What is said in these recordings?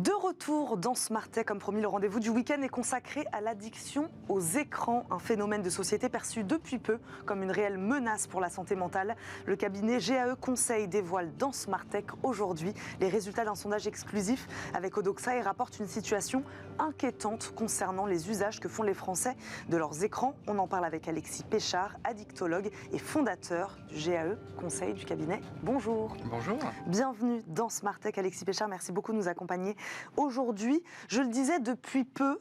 De retour dans Smart Tech, comme promis, le rendez-vous du week-end est consacré à l'addiction aux écrans, un phénomène de société perçu depuis peu comme une réelle menace pour la santé mentale. Le cabinet GAE Conseil dévoile dans Smart Tech aujourd'hui les résultats d'un sondage exclusif avec Odoxa et rapporte une situation inquiétante concernant les usages que font les Français de leurs écrans. On en parle avec Alexis Péchard, addictologue et fondateur du GAE Conseil du cabinet. Bonjour. Bonjour. Bienvenue dans Smart Tech, Alexis Péchard. Merci beaucoup de nous accompagner aujourd'hui. Je le disais depuis peu,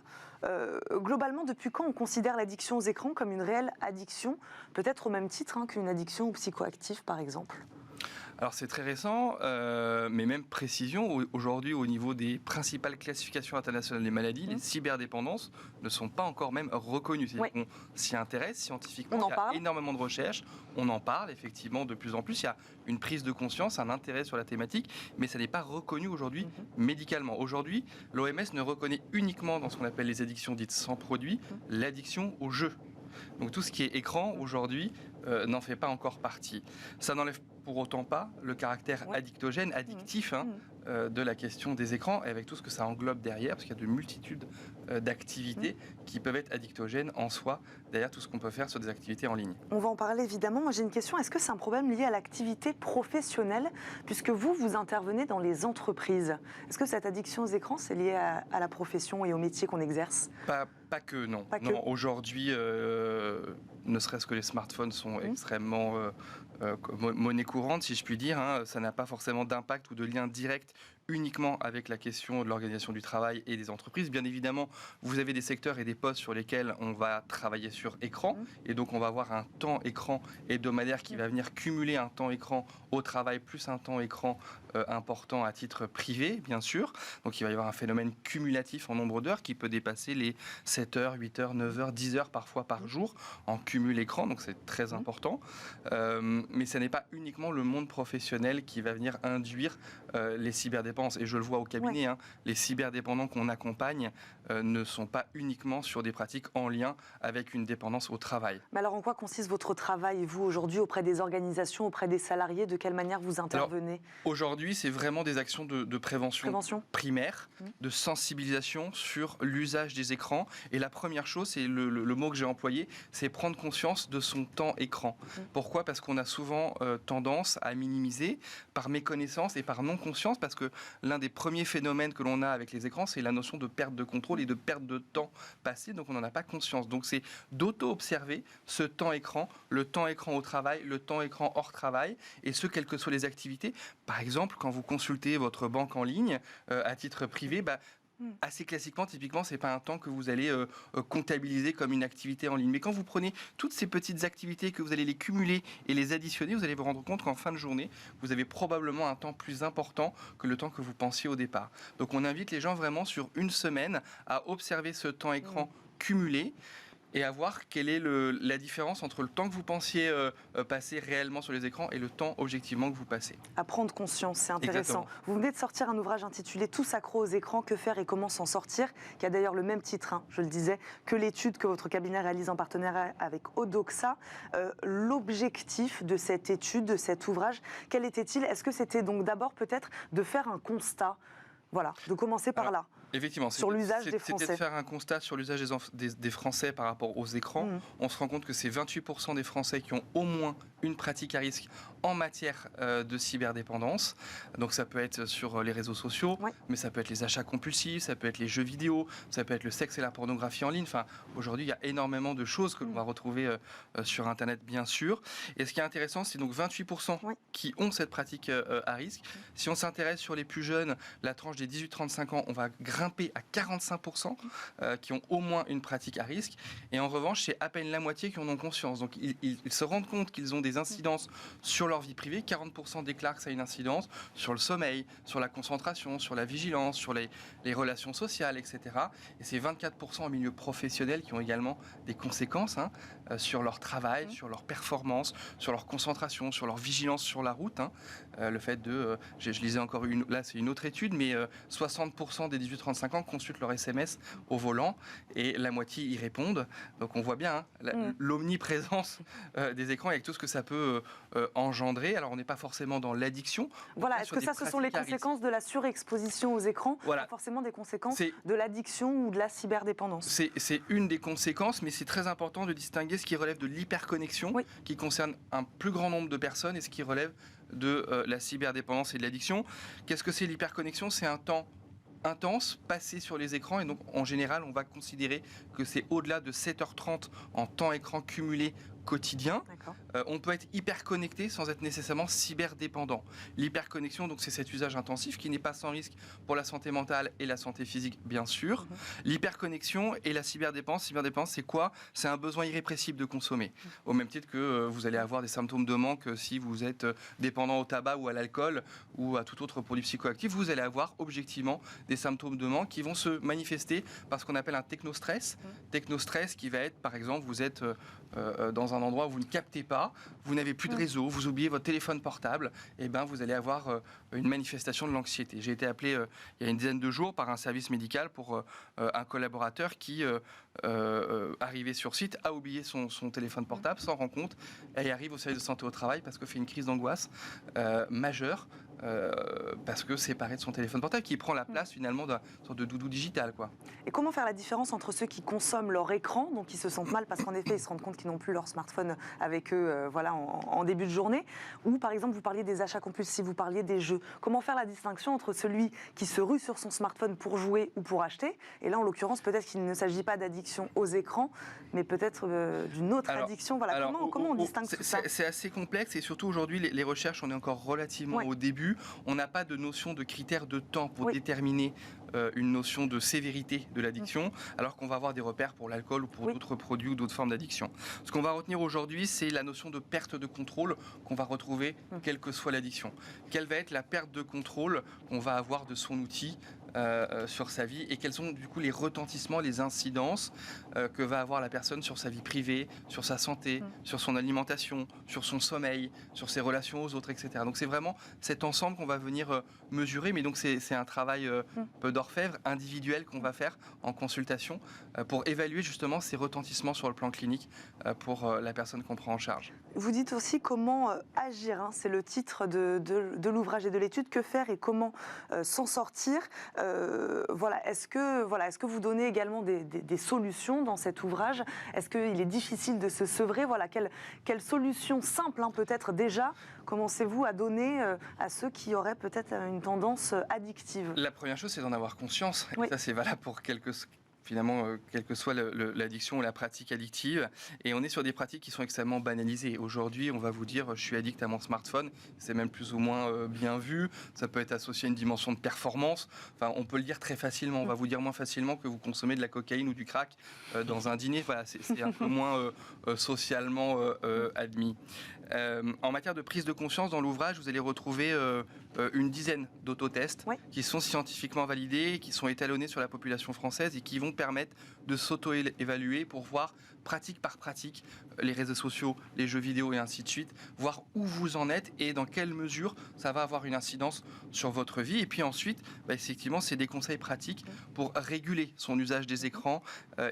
globalement, depuis quand on considère l'addiction aux écrans comme une réelle addiction, peut-être au même titre qu'une addiction aux psychoactifs, par exemple? Alors c'est très récent, mais même précision, aujourd'hui au niveau des principales classifications internationales des maladies, les cyberdépendances ne sont pas encore même reconnues. C'est-à-dire qu'on s'y intéresse scientifiquement, il y a énormément de recherches, on en parle effectivement de plus en plus, il y a une prise de conscience, un intérêt sur la thématique, mais ça n'est pas reconnu aujourd'hui médicalement. Aujourd'hui, l'OMS ne reconnaît uniquement dans ce qu'on appelle les addictions dites sans produit, l'addiction au jeu. Donc tout ce qui est écran aujourd'hui n'en fait pas encore partie. Ça n'enlève pour autant pas le caractère addictogène, addictif de la question des écrans, et avec tout ce que ça englobe derrière, parce qu'il y a de multitudes d'activités qui peuvent être addictogènes en soi, derrière tout ce qu'on peut faire sur des activités en ligne. On va en parler évidemment. Moi j'ai une question, est-ce que c'est un problème lié à l'activité professionnelle, puisque vous intervenez dans les entreprises? Est-ce que cette addiction aux écrans, c'est lié à la profession et au métier qu'on exerce? Pas que, non. Aujourd'hui, ne serait-ce que les smartphones sont extrêmement monnaie courante, si je puis dire. Ça n'a pas forcément d'impact ou de lien direct uniquement avec la question de l'organisation du travail et des entreprises. Bien évidemment, vous avez des secteurs et des postes sur lesquels on va travailler sur écran, et donc on va avoir un temps écran hebdomadaire qui va venir cumuler un temps écran au travail plus un temps écran important à titre privé, bien sûr. Donc il va y avoir un phénomène cumulatif en nombre d'heures qui peut dépasser les 7 heures, 8 heures, 9 heures, 10 heures parfois par jour en cumul écran, donc c'est très important. Mais ce n'est pas uniquement le monde professionnel qui va venir induire les cyberdépendances. Et je le vois au cabinet, les cyberdépendants qu'on accompagne ne sont pas uniquement sur des pratiques en lien avec une dépendance au travail. Mais alors en quoi consiste votre travail, vous, aujourd'hui, auprès des organisations, auprès des salariés? De quelle manière vous intervenez? Aujourd'hui, c'est vraiment des actions de prévention primaire, de sensibilisation sur l'usage des écrans. Et la première chose, c'est le mot que j'ai employé, c'est prendre conscience de son temps écran. Pourquoi? Parce qu'on a souvent tendance à minimiser par méconnaissance et par non-conscience, parce que l'un des premiers phénomènes que l'on a avec les écrans, c'est la notion de perte de contrôle et de perte de temps passé, donc on n'en a pas conscience. Donc c'est d'auto-observer ce temps écran, le temps écran au travail, le temps écran hors travail, et ce, quelles que soient les activités. Par exemple, quand vous consultez votre banque en ligne à titre privé, assez classiquement, typiquement, c'est pas un temps que vous allez comptabiliser comme une activité en ligne. Mais quand vous prenez toutes ces petites activités, que vous allez les cumuler et les additionner, vous allez vous rendre compte qu'en fin de journée, vous avez probablement un temps plus important que le temps que vous pensiez au départ. Donc on invite les gens vraiment sur une semaine à observer ce temps écran cumulé et à voir quelle est la différence entre le temps que vous pensiez passer réellement sur les écrans et le temps objectivement que vous passez. À prendre conscience, c'est intéressant. Exactement. Vous venez de sortir un ouvrage intitulé « Tous accros aux écrans, que faire et comment s'en sortir », qui a d'ailleurs le même titre, je le disais, que l'étude que votre cabinet réalise en partenariat avec Odoxa. L'objectif de cette étude, de cet ouvrage, quel était-il? Est-ce que c'était donc d'abord peut-être de faire un constat? Voilà, de commencer par là. Effectivement, sur l'usage des Français. C'était de faire un constat sur l'usage des Français par rapport aux écrans. On se rend compte que c'est 28% des Français qui ont au moins une pratique à risque en matière de cyberdépendance. Donc ça peut être sur les réseaux sociaux, mais ça peut être les achats compulsifs, ça peut être les jeux vidéo, ça peut être le sexe et la pornographie en ligne. Enfin, aujourd'hui, il y a énormément de choses que l'on va retrouver sur Internet, bien sûr. Et ce qui est intéressant, c'est donc 28% qui ont cette pratique à risque. Si on s'intéresse sur les plus jeunes, la tranche des 18-35 ans, on va grimper à 45% qui ont au moins une pratique à risque. Et en revanche, c'est à peine la moitié qui en ont conscience. Donc ils se rendent compte qu'ils ont des incidences sur leur vie privée. 40% déclarent que ça a une incidence sur le sommeil, sur la concentration, sur la vigilance, sur les relations sociales, etc. Et c'est 24% en milieu professionnel qui ont également des conséquences sur leur travail, sur leur performance, sur leur concentration, sur leur vigilance sur la route. Le fait de... je lisais encore là c'est une autre étude, mais 60% des 18-35 ans consultent leur SMS au volant et la moitié y répondent. Donc on voit bien l'omniprésence des écrans avec tout ce que ça peut engendrer engendrer. Alors on n'est pas forcément dans l'addiction. Voilà, est-ce que ça, ce sont les conséquences de la surexposition aux écrans, pas forcément des conséquences de l'addiction ou de la cyberdépendance? C'est une des conséquences, mais c'est très important de distinguer ce qui relève de l'hyperconnexion, qui concerne un plus grand nombre de personnes, et ce qui relève de la cyberdépendance et de l'addiction. Qu'est-ce que c'est l'hyperconnexion? C'est un temps intense passé sur les écrans, et donc en général on va considérer que c'est au-delà de 7h30 en temps écran cumulé quotidien. On peut être hyper connecté sans être nécessairement cyberdépendant. L'hyperconnexion, donc, c'est cet usage intensif qui n'est pas sans risque pour la santé mentale et la santé physique, bien sûr. L'hyperconnexion et la cyberdépendance. Cyberdépendance, c'est quoi? C'est un besoin irrépressible de consommer. Au même titre que vous allez avoir des symptômes de manque si vous êtes dépendant au tabac ou à l'alcool ou à tout autre produit psychoactif. Vous allez avoir objectivement des symptômes de manque qui vont se manifester par ce qu'on appelle un technostress. Technostress qui va être, par exemple, vous êtes dans un endroit où vous ne captez pas, vous n'avez plus de réseau, vous oubliez votre téléphone portable, et ben vous allez avoir une manifestation de l'anxiété. J'ai été appelé il y a une dizaine de jours par un service médical pour un collaborateur qui, arrivé sur site, a oublié son téléphone portable, s'en rend compte, et arrive au service de santé au travail parce que fait une crise d'angoisse majeure. Parce que séparé de son téléphone portable qui prend la place finalement d'une sorte de doudou digital, quoi. Et comment faire la différence entre ceux qui consomment leur écran, donc qui se sentent mal parce qu'en effet ils se rendent compte qu'ils n'ont plus leur smartphone avec eux voilà, en début de journée, ou par exemple vous parliez des achats compulsifs, vous parliez des jeux. Comment faire la distinction entre celui qui se rue sur son smartphone pour jouer ou pour acheter, et là en l'occurrence peut-être qu'il ne s'agit pas d'addiction aux écrans, mais peut-être d'une autre addiction. Voilà. Comment on distingue tout ça? C'est assez complexe, et surtout aujourd'hui les recherches, on est encore relativement au début. On n'a pas de notion de critères de temps pour déterminer une notion de sévérité de l'addiction, alors qu'on va avoir des repères pour l'alcool ou pour d'autres produits ou d'autres formes d'addiction. Ce qu'on va retenir aujourd'hui, c'est la notion de perte de contrôle qu'on va retrouver quelle que soit l'addiction. Quelle va être la perte de contrôle qu'on va avoir de son outil sur sa vie, et quels sont du coup les retentissements, les incidences que va avoir la personne sur sa vie privée, sur sa santé, sur son alimentation, sur son sommeil, sur ses relations aux autres, etc. Donc c'est vraiment cet ensemble qu'on va venir mesurer, mais donc c'est un travail peu d'orfèvre individuel qu'on va faire en consultation pour évaluer justement ces retentissements sur le plan clinique pour la personne qu'on prend en charge. Vous dites aussi comment agir, hein, c'est le titre de l'ouvrage et de l'étude. Que faire et comment s'en sortir? Est-ce que vous donnez également des solutions dans cet ouvrage? Est-ce qu'il est difficile de se sevrer? Quelle solution simple, hein, peut-être déjà, commencez-vous à donner à ceux qui auraient peut-être une tendance addictive? La première chose, c'est d'en avoir conscience. Et ça, c'est valable pour quelle que soit l'addiction ou la pratique addictive. Et on est sur des pratiques qui sont extrêmement banalisées. Aujourd'hui, on va vous dire je suis addict à mon smartphone. C'est même plus ou moins bien vu. Ça peut être associé à une dimension de performance. Enfin, on peut le dire très facilement. On va vous dire moins facilement que vous consommez de la cocaïne ou du crack dans un dîner. Voilà, c'est un peu moins socialement admis. En matière de prise de conscience, dans l'ouvrage, vous allez retrouver une dizaine d'autotests qui sont scientifiquement validés, qui sont étalonnés sur la population française et qui vont permettre de s'auto-évaluer pour voir pratique par pratique les réseaux sociaux, les jeux vidéo et ainsi de suite, voir où vous en êtes et dans quelle mesure ça va avoir une incidence sur votre vie. Et puis ensuite, effectivement, c'est des conseils pratiques pour réguler son usage des écrans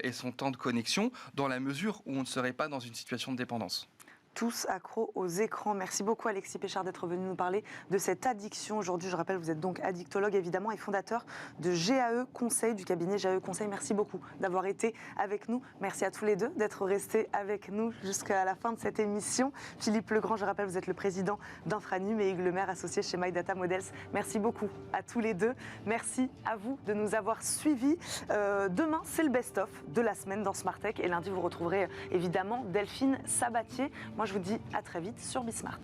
et son temps de connexion dans la mesure où on ne serait pas dans une situation de dépendance. Tous accros aux écrans. Merci beaucoup Alexis Péchard d'être venu nous parler de cette addiction. Aujourd'hui, je rappelle, vous êtes donc addictologue évidemment et fondateur de GAE Conseil, du cabinet GAE Conseil. Merci beaucoup d'avoir été avec nous. Merci à tous les deux d'être restés avec nous jusqu'à la fin de cette émission. Philippe Legrand, je rappelle, vous êtes le président d'Infranum, et Hugues Lemaire, associé chez My Data Models. Merci beaucoup à tous les deux. Merci à vous de nous avoir suivis. Demain, c'est le best-of de la semaine dans Smart Tech, et lundi, vous retrouverez évidemment Delphine Sabatier. Moi, je vous dis à très vite sur Bismart.